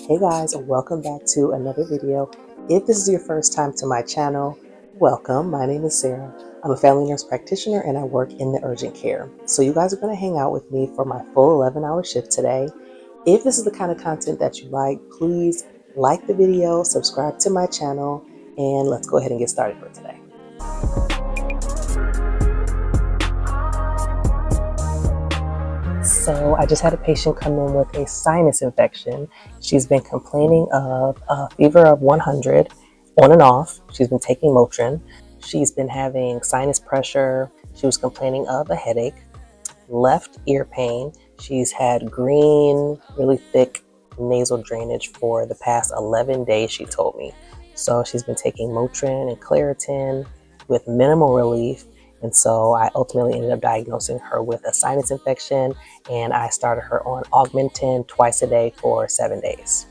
Hey guys, welcome back to another video. If this is your first time to my channel, welcome. My name is Sarah. I'm a family nurse practitioner and I work in the urgent care. So you guys are going to hang out with me for my full 11-hour shift today. If this is the kind of content that you like, please like the video, subscribe to my channel, and let's go ahead and get started for today. So I just had a patient come in with a sinus infection. She's been complaining of a fever of 100 on and off. She's been taking Motrin. She's been having sinus pressure. She was complaining of a headache, left ear pain. She's had green, really thick nasal drainage for the past 11 days, she told me. So she's been taking Motrin and Claritin with minimal relief. And so I ultimately ended up diagnosing her with a sinus infection, and I started her on Augmentin twice a day for 7 days.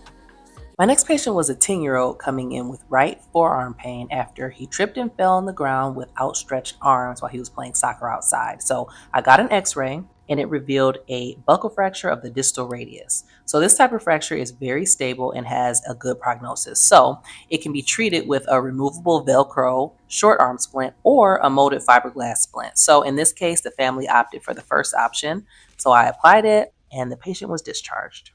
My next patient was a 10-year-old coming in with right forearm pain after he tripped and fell on the ground with outstretched arms while he was playing soccer outside. So I got an x-ray and it revealed a buccal fracture of the distal radius. So this type of fracture is very stable and has a good prognosis. So it can be treated with a removable Velcro short arm splint or a molded fiberglass splint. So in this case, the family opted for the first option. So I applied it and the patient was discharged.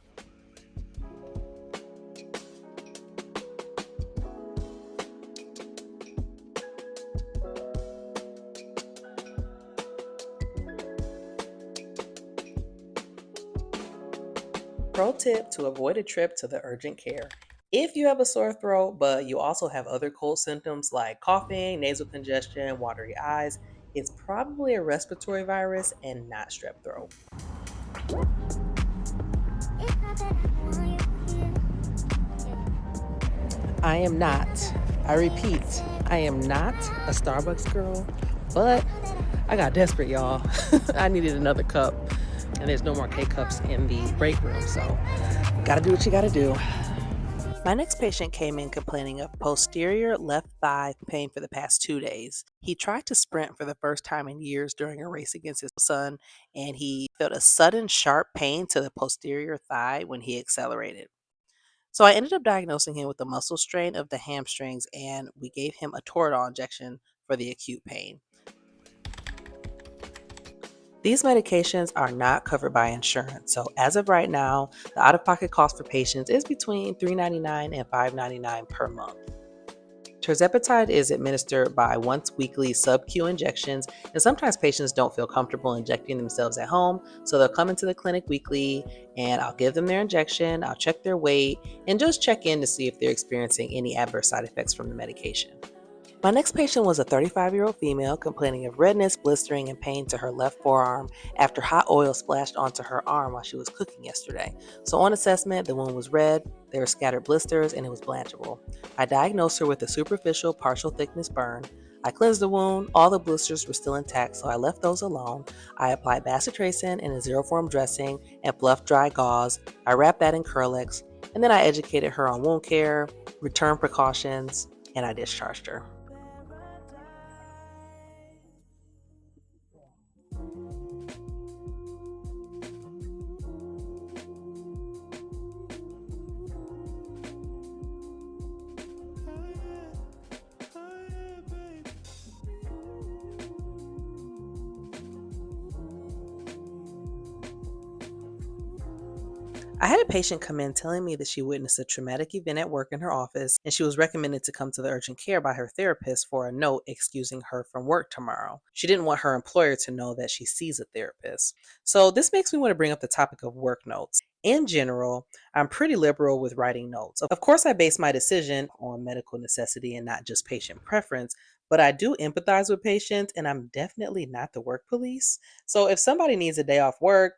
Pro tip to avoid a trip to the urgent care. If you have a sore throat, but you also have other cold symptoms like coughing, nasal congestion, watery eyes, it's probably a respiratory virus and not strep throat. I am not, I repeat, I am not a Starbucks girl, but I got desperate, y'all. I needed another cup, and there's no more K-cups in the break room, so gotta do what you gotta do. My next patient came in complaining of posterior left thigh pain for the past 2 days. He tried to sprint for the first time in years during a race against his son, and he felt a sudden sharp pain to the posterior thigh when he accelerated. So I ended up diagnosing him with a muscle strain of the hamstrings, and we gave him a Toradol injection for the acute pain. These medications are not covered by insurance, so as of right now, the out-of-pocket cost for patients is between $3.99 and $5.99 per month. Tirzepatide is administered by once-weekly sub-Q injections, and sometimes patients don't feel comfortable injecting themselves at home, so they'll come into the clinic weekly, and I'll give them their injection, I'll check their weight, and just check in to see if they're experiencing any adverse side effects from the medication. My next patient was a 35-year-old female complaining of redness, blistering, and pain to her left forearm after hot oil splashed onto her arm while she was cooking yesterday. So on assessment, the wound was red, there were scattered blisters, and it was blanchable. I diagnosed her with a superficial partial thickness burn. I cleansed the wound, all the blisters were still intact, so I left those alone. I applied bacitracin in a zero-form dressing and fluffed dry gauze. I wrapped that in Curlex, and then I educated her on wound care, return precautions, and I discharged her. I had a patient come in telling me that she witnessed a traumatic event at work in her office, and she was recommended to come to the urgent care by her therapist for a note excusing her from work tomorrow. She didn't want her employer to know that she sees a therapist. So this makes me want to bring up the topic of work notes. In general, I'm pretty liberal with writing notes. Of course, I base my decision on medical necessity and not just patient preference, but I do empathize with patients, and I'm definitely not the work police. So if somebody needs a day off work,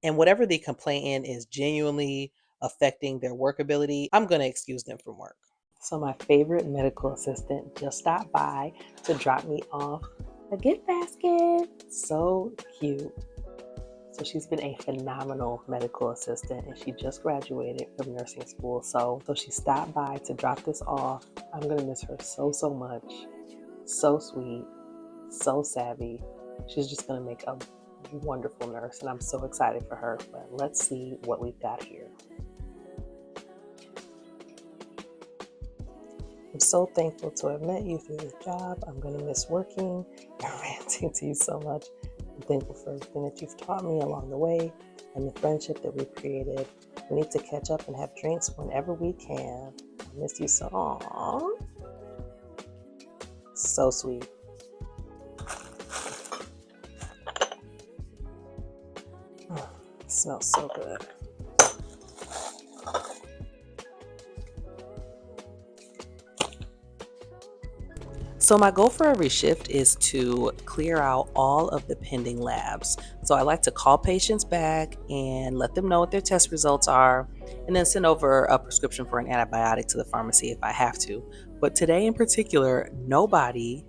and whatever the complaint in is genuinely affecting their work ability, I'm going to excuse them from work. So my favorite medical assistant just stopped by to drop me off a gift basket. So cute. So she's been a phenomenal medical assistant, and she just graduated from nursing school. So she stopped by to drop this off. I'm going to miss her so much. So sweet, so savvy. She's just going to make a wonderful nurse, and I'm so excited for her. But let's see what we've got here. so thankful to have met you through this job. I'm going to miss working and ranting to you so much. I'm thankful for everything that you've taught me along the way and the friendship that we've created. We need to catch up and have drinks whenever we can. I miss you so. Aww. So sweet. It smells so good. So my goal for every shift is to clear out all of the pending labs. So I like to call patients back and let them know what their test results are, and then send over a prescription for an antibiotic to the pharmacy if I have to. But today in particular, nobody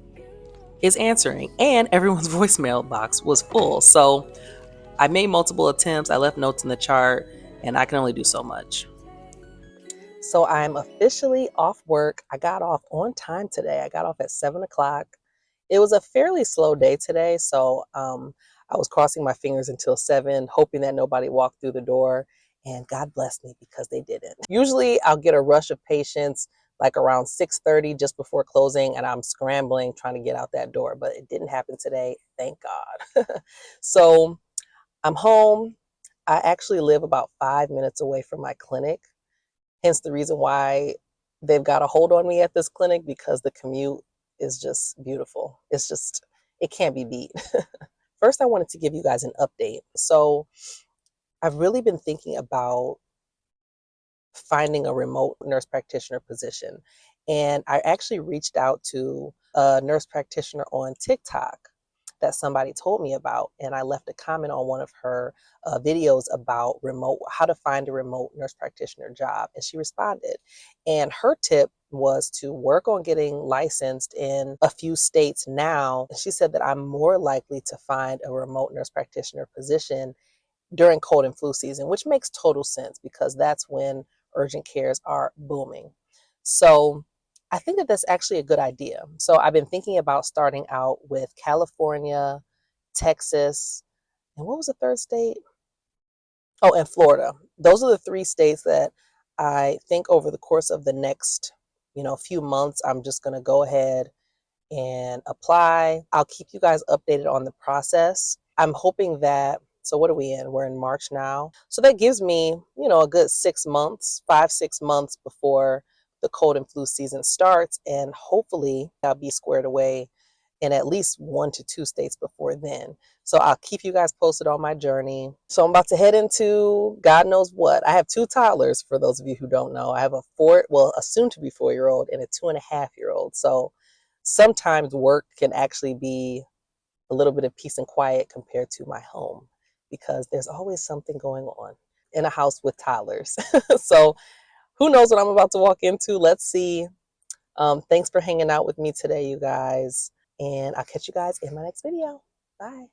is answering, and everyone's voicemail box was full. So I made multiple attempts, I left notes in the chart, and I can only do so much. So I'm officially off work. I got off on time today. I got off at 7 o'clock. It was a fairly slow day today, so I was crossing my fingers until 7, hoping that nobody walked through the door, and God bless me because they didn't. Usually I'll get a rush of patients like around 6:30 just before closing, and I'm scrambling trying to get out that door, but it didn't happen today, thank God. So I'm home. I actually live about 5 minutes away from my clinic. Hence the reason why they've got a hold on me at this clinic, because the commute is just beautiful. It's just, it can't be beat. First, I wanted to give you guys an update. So I've really been thinking about finding a remote nurse practitioner position. And I actually reached out to a nurse practitioner on TikTok that somebody told me about. And I left a comment on one of her videos about how to find a remote nurse practitioner job. And she responded. And her tip was to work on getting licensed in a few states now. And she said that I'm more likely to find a remote nurse practitioner position during cold and flu season, which makes total sense because that's when urgent cares are booming. So I think that that's actually a good idea. So I've been thinking about starting out with California, Texas, and what was the third state? Oh, and Florida. Those are the three states that I think over the course of the next, few months, I'm just going to go ahead and apply. I'll keep you guys updated on the process. I'm hoping that, so what are we in? We're in March now. So that gives me, a good 6 months, 5, 6 months before the cold and flu season starts. And hopefully I'll be squared away in at least 1 to 2 states before then. So I'll keep you guys posted on my journey. So I'm about to head into God knows what. I have 2 toddlers, for those of you who don't know. I have a soon to be 4-year-old and a 2.5-year-old. So sometimes work can actually be a little bit of peace and quiet compared to my home, because there's always something going on in a house with toddlers. So who knows what I'm about to walk into? Let's see. Thanks for hanging out with me today, you guys. And I'll catch you guys in my next video. Bye.